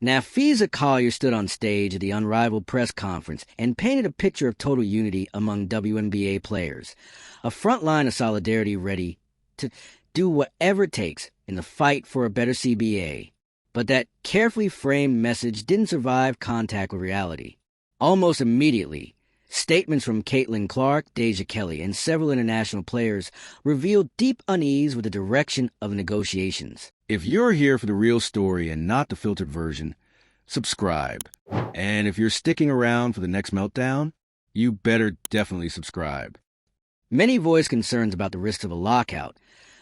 Napheesa Collier stood on stage at the Unrivaled press conference and painted a picture of total unity among WNBA players, a front line of solidarity ready to do whatever it takes in the fight for a better CBA. But that carefully framed message didn't survive contact with reality. Almost immediately, statements from Caitlin Clark, Deja Kelly, and several international players revealed deep unease with the direction of the negotiations. If you're here for the real story and not the filtered version, subscribe. And if you're sticking around for the next meltdown, you better definitely subscribe. Many voiced concerns about the risks of a lockout,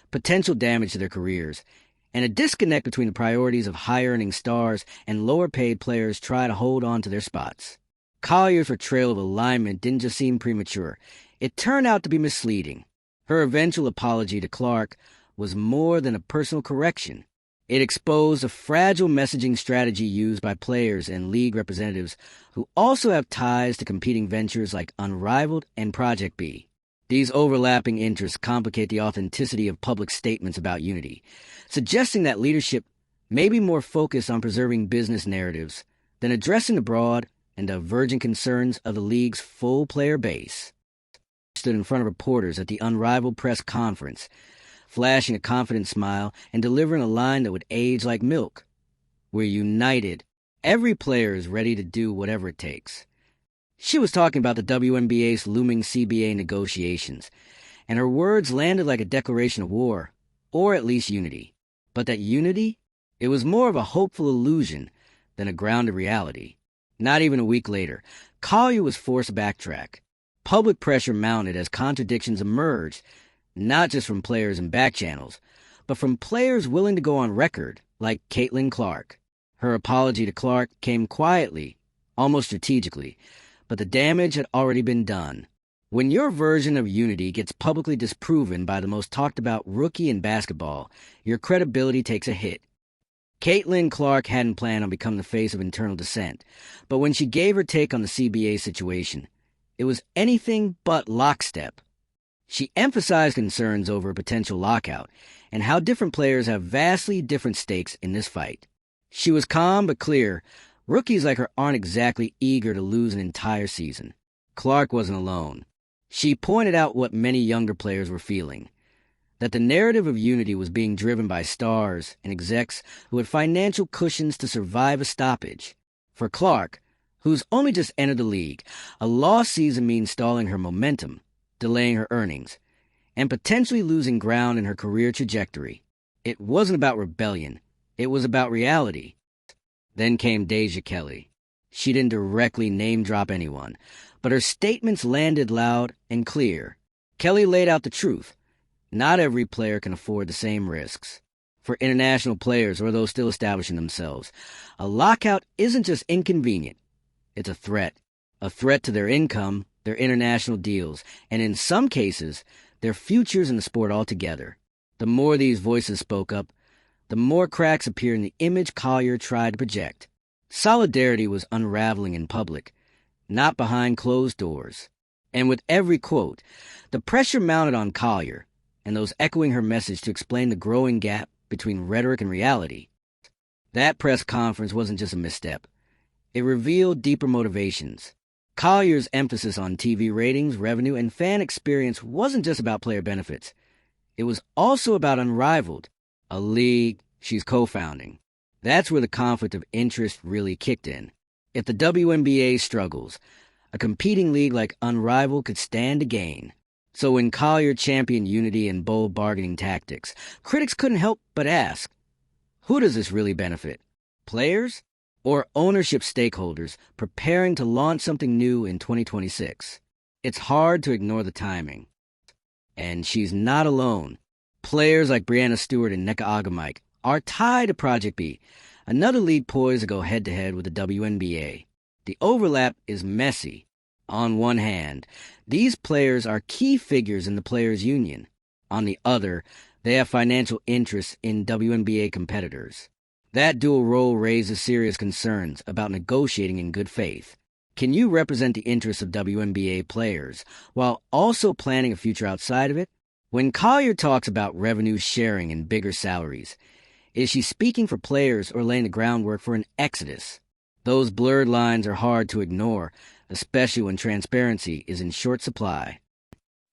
potential damage to their careers, and a disconnect between the priorities of high-earning stars and lower-paid players try to hold on to their spots. Collier's portrayal of alignment didn't just seem premature. It turned out to be misleading. Her eventual apology to Clark was more than a personal correction. It exposed a fragile messaging strategy used by players and league representatives who also have ties to competing ventures like Unrivaled and Project B. These overlapping interests complicate the authenticity of public statements about unity, suggesting that leadership may be more focused on preserving business narratives than addressing the broad and divergent concerns of the league's full player base. Stood in front of reporters at the Unrivaled press conference, flashing a confident smile and delivering a line that would age like milk. We're united. Every player is ready to do whatever it takes. She was talking about the WNBA's looming CBA negotiations, and her words landed like a declaration of war, or at least unity. But that unity? It was more of a hopeful illusion than a grounded reality. Not even a week later, Collier was forced to backtrack. Public pressure mounted as contradictions emerged, not just from players and back channels, but from players willing to go on record, like Caitlin Clark. Her apology to Clark came quietly, almost strategically, but the damage had already been done. When your version of unity gets publicly disproven by the most talked-about rookie in basketball, your credibility takes a hit. Caitlin Clark hadn't planned on becoming the face of internal dissent, but when she gave her take on the CBA situation, it was anything but lockstep. She emphasized concerns over a potential lockout and how different players have vastly different stakes in this fight. She was calm but clear. Rookies like her aren't exactly eager to lose an entire season. Clark wasn't alone. She pointed out what many younger players were feeling, that the narrative of unity was being driven by stars and execs who had financial cushions to survive a stoppage. For Clark, who's only just entered the league, a lost season means stalling her momentum, delaying her earnings, and potentially losing ground in her career trajectory. It wasn't about rebellion. It was about reality. Then came Deja Kelly. She didn't directly name-drop anyone, but her statements landed loud and clear. Kelly laid out the truth. Not every player can afford the same risks. For international players or those still establishing themselves, a lockout isn't just inconvenient. It's a threat to their income, their international deals, and in some cases, their futures in the sport altogether. The more these voices spoke up, the more cracks appeared in the image Collier tried to project. Solidarity was unraveling in public, not behind closed doors. And with every quote, the pressure mounted on Collier, and those echoing her message to explain the growing gap between rhetoric and reality. That press conference wasn't just a misstep. It revealed deeper motivations. Collier's emphasis on TV ratings, revenue, and fan experience wasn't just about player benefits. It was also about Unrivaled, a league she's co-founding. That's where the conflict of interest really kicked in. If the WNBA struggles, a competing league like Unrivaled could stand to gain. So when Collier championed unity and bold bargaining tactics, critics couldn't help but ask, who does this really benefit? Players? Or ownership stakeholders preparing to launch something new in 2026? It's hard to ignore the timing. And she's not alone. Players like Brianna Stewart and Nneka Ogwumike are tied to Project B, another league poised to go head-to-head with the WNBA. The overlap is messy. On one hand, these players are key figures in the players' union. On the other, they have financial interests in WNBA competitors. That dual role raises serious concerns about negotiating in good faith. Can you represent the interests of WNBA players while also planning a future outside of it? When Collier talks about revenue sharing and bigger salaries, Is she speaking for players or laying the groundwork for an exodus? Those blurred lines are hard to ignore, especially when transparency is in short supply.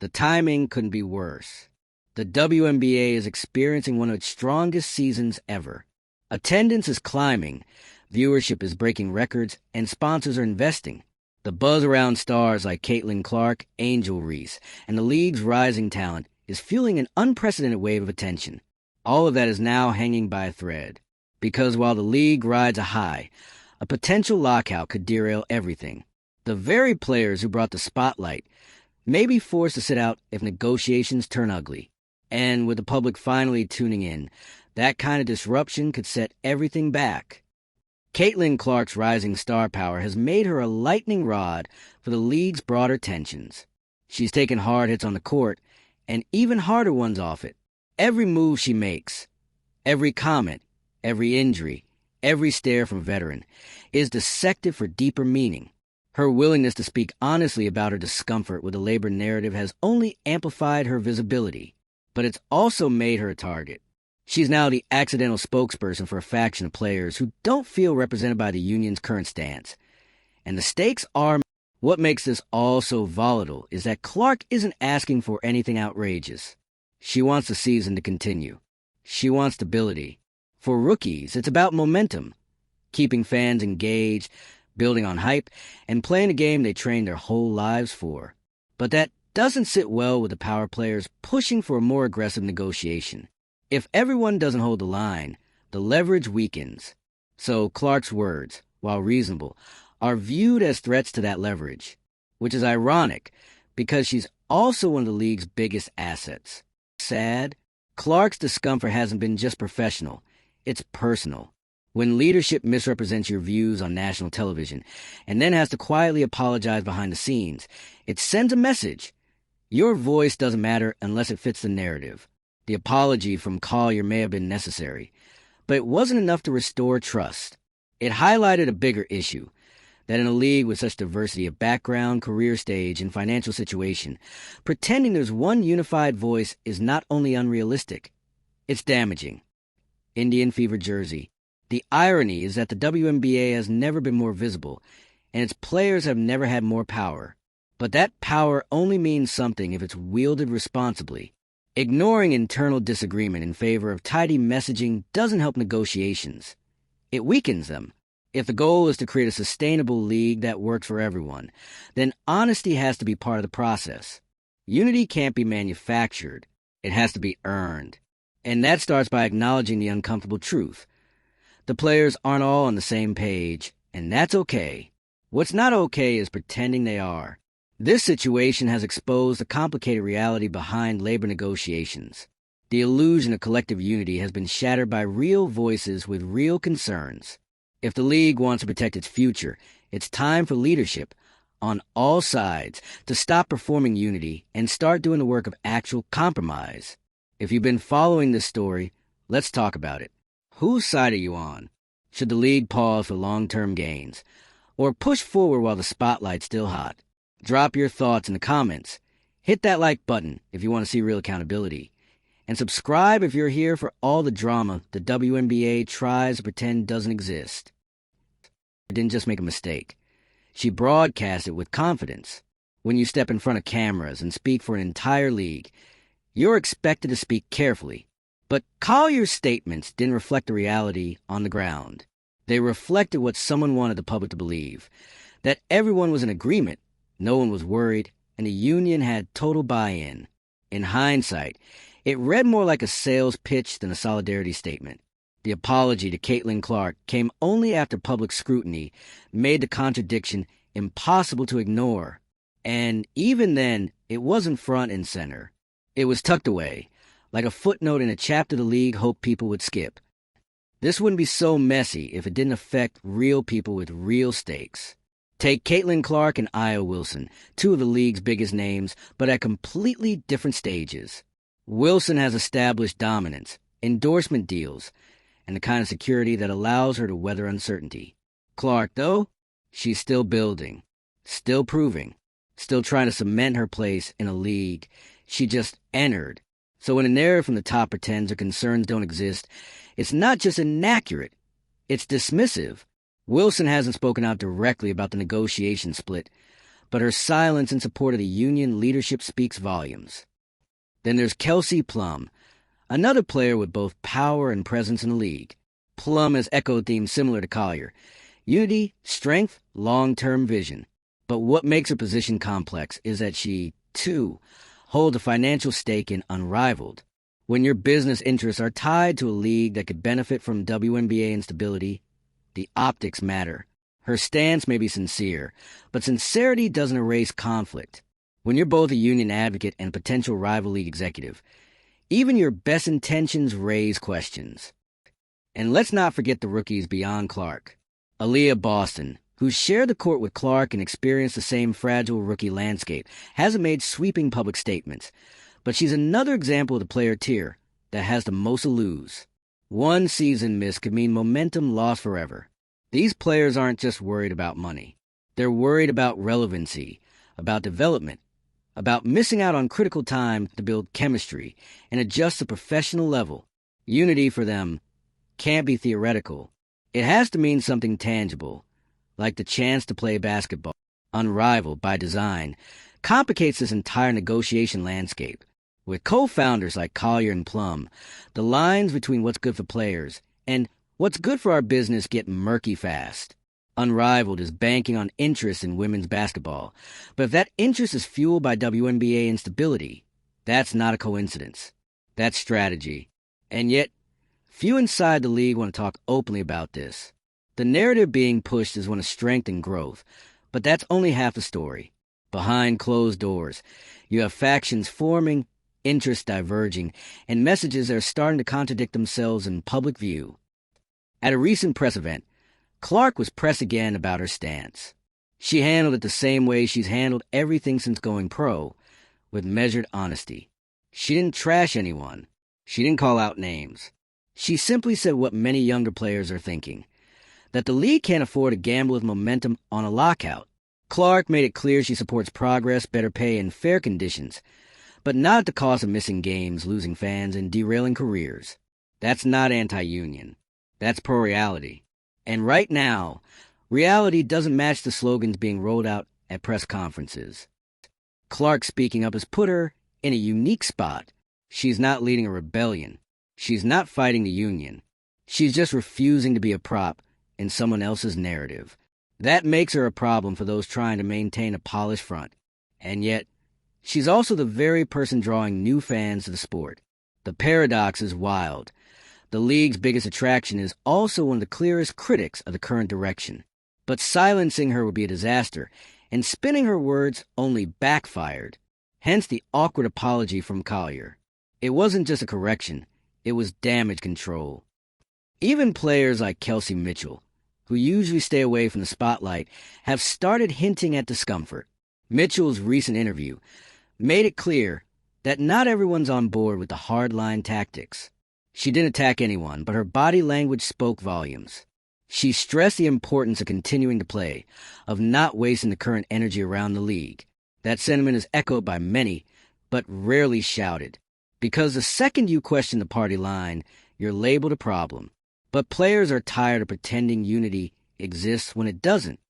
The timing couldn't be worse. The WNBA is experiencing one of its strongest seasons ever. Attendance is climbing, viewership is breaking records, and sponsors are investing. The buzz around stars like Caitlin Clark, Angel Reese, and the league's rising talent is fueling an unprecedented wave of attention. All of that is now hanging by a thread. Because while the league rides a high, a potential lockout could derail everything. The very players who brought the spotlight may be forced to sit out if negotiations turn ugly. And with the public finally tuning in, that kind of disruption could set everything back. Caitlin Clark's rising star power has made her a lightning rod for the league's broader tensions. She's taken hard hits on the court, and even harder ones off it. Every move she makes, every comment, every injury, every stare from a veteran, is dissected for deeper meaning. Her willingness to speak honestly about her discomfort with the labor narrative has only amplified her visibility, but it's also made her a target. She's now the accidental spokesperson for a faction of players who don't feel represented by the union's current stance. And the stakes are... What makes this all so volatile is that Clark isn't asking for anything outrageous. She wants the season to continue. She wants stability. For rookies, it's about momentum, keeping fans engaged, building on hype, and playing a game they trained their whole lives for. But that doesn't sit well with the power players pushing for a more aggressive negotiation. If everyone doesn't hold the line, the leverage weakens. So Clark's words, while reasonable, are viewed as threats to that leverage, which is ironic because she's also one of the league's biggest assets. Sad, Clark's discomfort hasn't been just professional, it's personal. When leadership misrepresents your views on national television and then has to quietly apologize behind the scenes, it sends a message. Your voice doesn't matter unless it fits the narrative. The apology from Collier may have been necessary, but it wasn't enough to restore trust. It highlighted a bigger issue, that in a league with such diversity of background, career stage, and financial situation, pretending there's one unified voice is not only unrealistic, it's damaging. Indian Fever jersey. The irony is that the WNBA has never been more visible, and its players have never had more power. But that power only means something if it's wielded responsibly. Ignoring internal disagreement in favor of tidy messaging doesn't help negotiations. It weakens them. If the goal is to create a sustainable league that works for everyone, then honesty has to be part of the process. Unity can't be manufactured. It has to be earned. And that starts by acknowledging the uncomfortable truth. The players aren't all on the same page, and that's okay. What's not okay is pretending they are. This situation has exposed the complicated reality behind labor negotiations. The illusion of collective unity has been shattered by real voices with real concerns. If the league wants to protect its future, it's time for leadership, on all sides, to stop performing unity and start doing the work of actual compromise. If you've been following this story, let's talk about it. Whose side are you on? Should the league pause for long-term gains, or push forward while the spotlight's still hot? Drop your thoughts in the comments. Hit that like button if you want to see real accountability. And subscribe if you're here for all the drama the WNBA tries to pretend doesn't exist. She didn't just make a mistake. She broadcast it with confidence. When you step in front of cameras and speak for an entire league, you're expected to speak carefully. But Collier's statements didn't reflect the reality on the ground. They reflected what someone wanted the public to believe, that everyone was in agreement, no one was worried, and the union had total buy-in. In hindsight, it read more like a sales pitch than a solidarity statement. The apology to Caitlin Clark came only after public scrutiny made the contradiction impossible to ignore. And even then, it wasn't front and center. It was tucked away, like a footnote in a chapter the league hoped people would skip. This wouldn't be so messy if it didn't affect real people with real stakes. Take Caitlin Clark and Io Wilson, two of the league's biggest names, but at completely different stages. Wilson has established dominance, endorsement deals, and the kind of security that allows her to weather uncertainty. Clark, though, she's still building, still proving, still trying to cement her place in a league she just entered. So when a narrative from the top pretends her concerns don't exist, It's not just inaccurate, it's dismissive. Wilson hasn't spoken out directly about the negotiation split, but her silence in support of the union leadership speaks volumes. Then there's Kelsey Plum, another player with both power and presence in the league. Plum has echoed themes similar to Collier: unity, strength, long-term vision. But what makes her position complex is that she, too, holds a financial stake in Unrivaled. When your business interests are tied to a league that could benefit from WNBA instability, the optics matter. Her stance may be sincere, but sincerity doesn't erase conflict. When you're both a union advocate and potential rival league executive, even your best intentions raise questions. And let's not forget the rookies beyond Clark. Aaliyah Boston, who shared the court with Clark and experienced the same fragile rookie landscape, hasn't made sweeping public statements, but she's another example of the player tier that has the most to lose. One season miss could mean momentum lost forever. These players aren't just worried about money. They're worried about relevancy, about development, about missing out on critical time to build chemistry and adjust to professional level. Unity for them can't be theoretical. It has to mean something tangible, like the chance to play basketball. Unrivaled by design complicates this entire negotiation landscape. With co-founders like Collier and Plum, the lines between what's good for players and what's good for our business get murky fast. Unrivaled is banking on interest in women's basketball, but if that interest is fueled by WNBA instability, that's not a coincidence. That's strategy. And yet, few inside the league want to talk openly about this. The narrative being pushed is one of strength and growth, but that's only half the story. Behind closed doors, you have factions forming, interests diverging, and messages that are starting to contradict themselves in public view. At a recent press event, Clark was pressed again about her stance. She handled it the same way she's handled everything since going pro, with measured honesty. She didn't trash anyone. She didn't call out names. She simply said what many younger players are thinking, that the league can't afford to gamble with momentum on a lockout. Clark made it clear she supports progress, better pay, and fair conditions, but not at the cost of missing games, losing fans, and derailing careers. That's not anti-union. That's pro-reality. And right now, reality doesn't match the slogans being rolled out at press conferences. Clark speaking up has put her in a unique spot. She's not leading a rebellion. She's not fighting the union. She's just refusing to be a prop in someone else's narrative. That makes her a problem for those trying to maintain a polished front. And yet, she's also the very person drawing new fans to the sport. The paradox is wild. The league's biggest attraction is also one of the clearest critics of the current direction. But silencing her would be a disaster, and spinning her words only backfired. Hence the awkward apology from Collier. It wasn't just a correction, it was damage control. Even players like Kelsey Mitchell, who usually stay away from the spotlight, have started hinting at discomfort. Mitchell's recent interview made it clear that not everyone's on board with the hardline tactics. She didn't attack anyone, but her body language spoke volumes. She stressed the importance of continuing to play, of not wasting the current energy around the league. That sentiment is echoed by many, but rarely shouted. Because the second you question the party line, you're labeled a problem. But players are tired of pretending unity exists when it doesn't.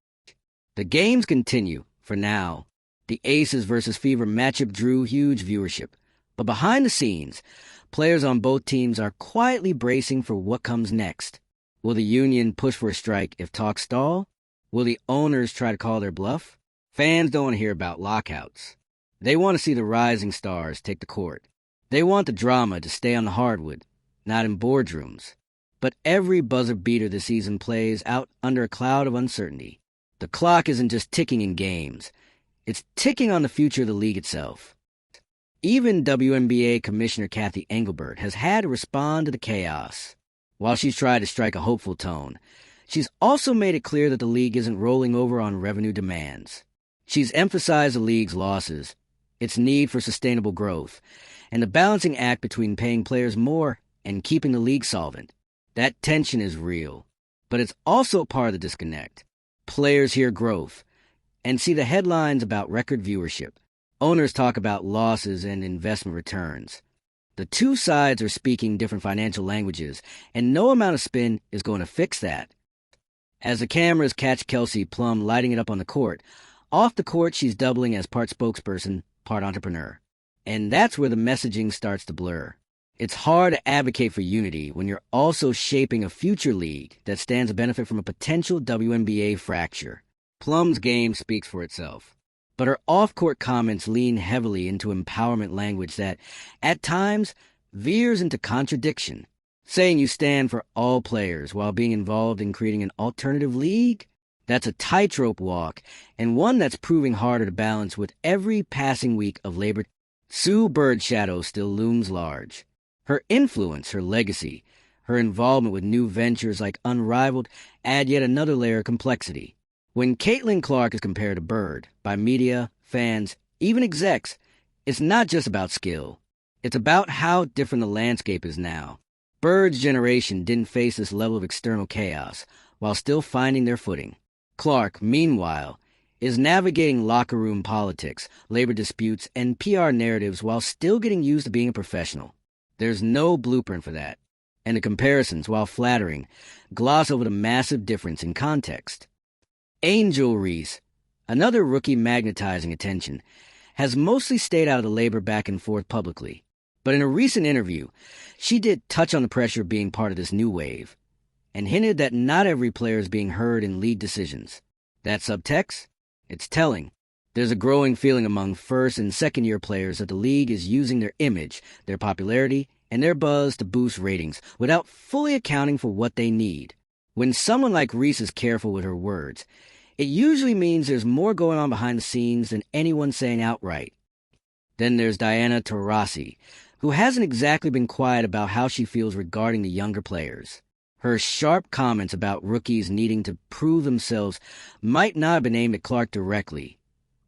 The games continue, for now. The Aces versus Fever matchup drew huge viewership. But behind the scenes, players on both teams are quietly bracing for what comes next. Will the union push for a strike if talks stall? Will the owners try to call their bluff? Fans don't want to hear about lockouts. They want to see the rising stars take the court. They want the drama to stay on the hardwood, not in boardrooms. But every buzzer beater this season plays out under a cloud of uncertainty. The clock isn't just ticking in games. It's ticking on the future of the league itself. Even WNBA Commissioner Kathy Engelbert has had to respond to the chaos. While she's tried to strike a hopeful tone, she's also made it clear that the league isn't rolling over on revenue demands. She's emphasized the league's losses, its need for sustainable growth, and the balancing act between paying players more and keeping the league solvent. That tension is real, but it's also part of the disconnect. Players hear growth and see the headlines about record viewership. Owners talk about losses and investment returns. The two sides are speaking different financial languages, and no amount of spin is going to fix that. As the cameras catch Kelsey Plum lighting it up on the court, off the court she's doubling as part spokesperson, part entrepreneur. And that's where the messaging starts to blur. It's hard to advocate for unity when you're also shaping a future league that stands to benefit from a potential WNBA fracture. Plum's game speaks for itself, but her off-court comments lean heavily into empowerment language that, at times, veers into contradiction. Saying you stand for all players while being involved in creating an alternative league? That's a tightrope walk, and one that's proving harder to balance with every passing week of labor. Sue Bird's shadow still looms large. Her influence, her legacy, her involvement with new ventures like Unrivaled add yet another layer of complexity. When Caitlin Clark is compared to Bird by media, fans, even execs, it's not just about skill. It's about how different the landscape is now. Bird's generation didn't face this level of external chaos while still finding their footing. Clark, meanwhile, is navigating locker room politics, labor disputes, and PR narratives while still getting used to being a professional. There's no blueprint for that, and the comparisons, while flattering, gloss over the massive difference in context. Angel Reese, another rookie magnetizing attention, has mostly stayed out of the labor back and forth publicly, but in a recent interview, she did touch on the pressure of being part of this new wave, and hinted that not every player is being heard in league decisions. That subtext? It's telling. There's a growing feeling among first- and second-year players that the league is using their image, their popularity, and their buzz to boost ratings without fully accounting for what they need. When someone like Reese is careful with her words, it usually means there's more going on behind the scenes than anyone saying outright. Then there's Diana Taurasi, who hasn't exactly been quiet about how she feels regarding the younger players. Her sharp comments about rookies needing to prove themselves might not have been aimed at Clark directly,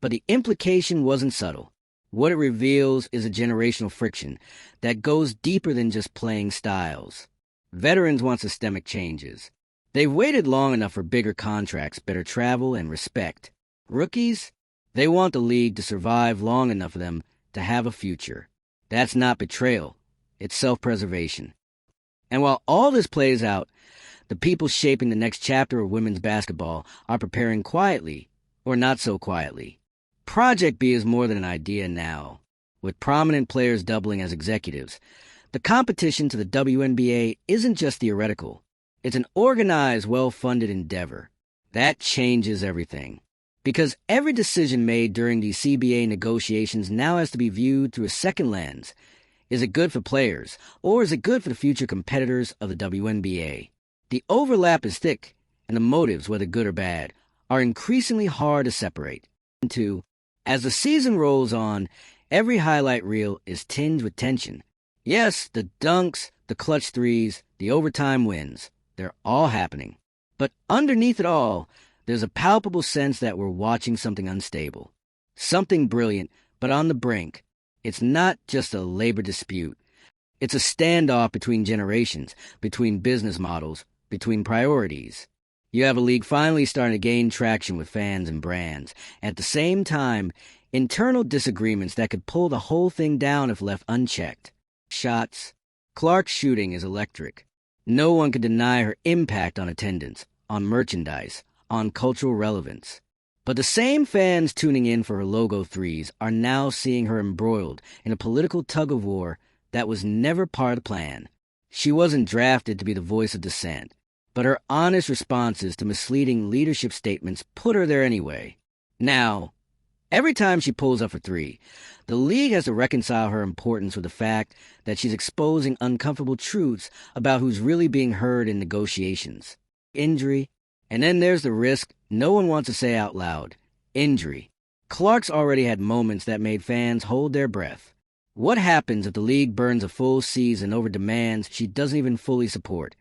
but the implication wasn't subtle. What it reveals is a generational friction that goes deeper than just playing styles. Veterans want systemic changes. They've waited long enough for bigger contracts, better travel, and respect. Rookies? They want the league to survive long enough for them to have a future. That's not betrayal. It's self-preservation. And while all this plays out, the people shaping the next chapter of women's basketball are preparing quietly, or not so quietly. Project B is more than an idea now. With prominent players doubling as executives, the competition to the WNBA isn't just theoretical. It's an organized, well-funded endeavor. That changes everything. Because every decision made during these CBA negotiations now has to be viewed through a second lens. Is it good for players, or is it good for the future competitors of the WNBA? The overlap is thick, and the motives, whether good or bad, are increasingly hard to separate. As the season rolls on, every highlight reel is tinged with tension. Yes, the dunks, the clutch threes, the overtime wins, they're all happening. But underneath it all, there's a palpable sense that we're watching something unstable. Something brilliant, but on the brink. It's not just a labor dispute. It's a standoff between generations, between business models, between priorities. You have a league finally starting to gain traction with fans and brands. At the same time, internal disagreements that could pull the whole thing down if left unchecked. Shots. Clark's shooting is electric. No one can deny her impact on attendance, on merchandise, on cultural relevance. But the same fans tuning in for her logo threes are now seeing her embroiled in a political tug-of-war that was never part of the plan. She wasn't drafted to be the voice of dissent, but her honest responses to misleading leadership statements put her there anyway. Now, every time she pulls up for three, the league has to reconcile her importance with the fact that she's exposing uncomfortable truths about who's really being heard in negotiations. Injury. And then there's the risk no one wants to say out loud. Injury. Clark's already had moments that made fans hold their breath. What happens if the league burns a full season over demands she doesn't even fully support,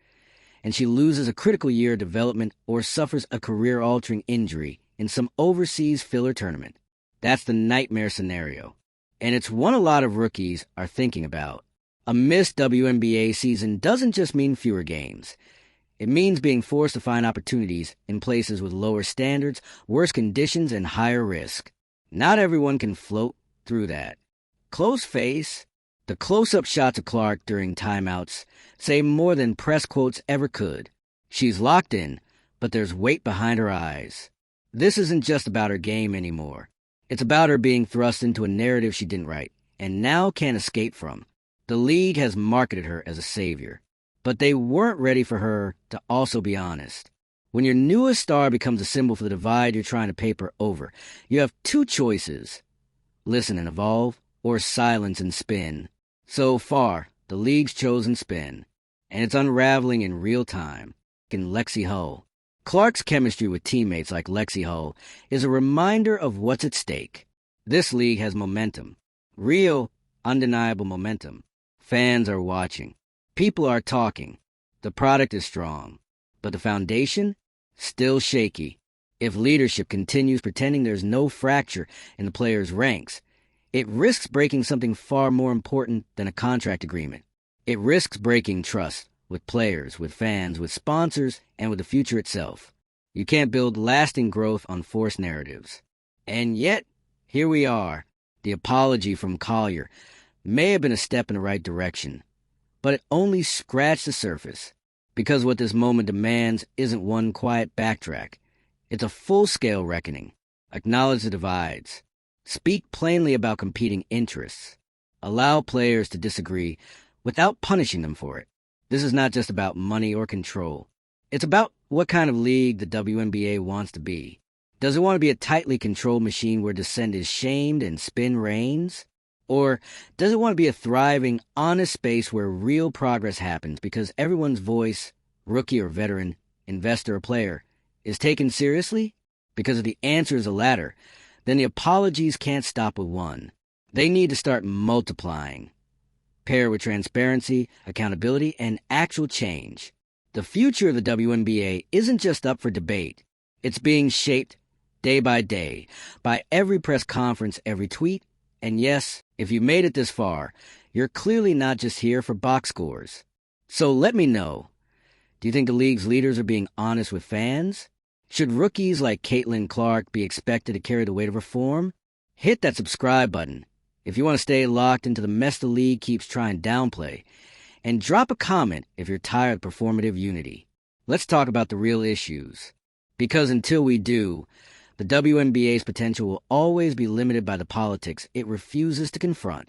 and she loses a critical year of development or suffers a career-altering injury in some overseas filler tournament? That's the nightmare scenario, and it's one a lot of rookies are thinking about. A missed WNBA season doesn't just mean fewer games. It means being forced to find opportunities in places with lower standards, worse conditions, and higher risk. Not everyone can float through that. Close face, The close-up shots of Clark during timeouts say more than press quotes ever could. She's locked in, but there's weight behind her eyes. This isn't just about her game anymore. It's about her being thrust into a narrative she didn't write, and now can't escape from. The league has marketed her as a savior, but they weren't ready for her to also be honest. When your newest star becomes a symbol for the divide you're trying to paper over, you have two choices: listen and evolve, or silence and spin. So far, the league's chosen spin, and it's unraveling in real time. In Lexi Hull. Clark's chemistry with teammates like Lexi Hull is a reminder of what's at stake. This league has momentum. Real, undeniable momentum. Fans are watching. People are talking. The product is strong. But the foundation? Still shaky. If leadership continues pretending there's no fracture in the players' ranks, it risks breaking something far more important than a contract agreement. It risks breaking trust with players, with fans, with sponsors, and with the future itself. You can't build lasting growth on forced narratives. And yet, here we are. The apology from Collier may have been a step in the right direction, but it only scratched the surface, because what this moment demands isn't one quiet backtrack. It's a full-scale reckoning. Acknowledge the divides. Speak plainly about competing interests. Allow players to disagree without punishing them for it. This is not just about money or control. It's about what kind of league the WNBA wants to be. Does it want to be a tightly controlled machine where dissent is shamed and spin reigns? Or does it want to be a thriving, honest space where real progress happens because everyone's voice, rookie or veteran, investor or player, is taken seriously? Because if the answer is the latter, then the apologies can't stop with one. They need to start multiplying. Pair with transparency, accountability, and actual change. The future of the WNBA isn't just up for debate. It's being shaped day by day, by every press conference, every tweet. And yes, if you made it this far, you're clearly not just here for box scores. So let me know. Do you think the league's leaders are being honest with fans? Should rookies like Caitlin Clark be expected to carry the weight of reform? Hit that subscribe button if you want to stay locked into the mess the league keeps trying to downplay. And drop a comment if you're tired of performative unity. Let's talk about the real issues. Because until we do, the WNBA's potential will always be limited by the politics it refuses to confront.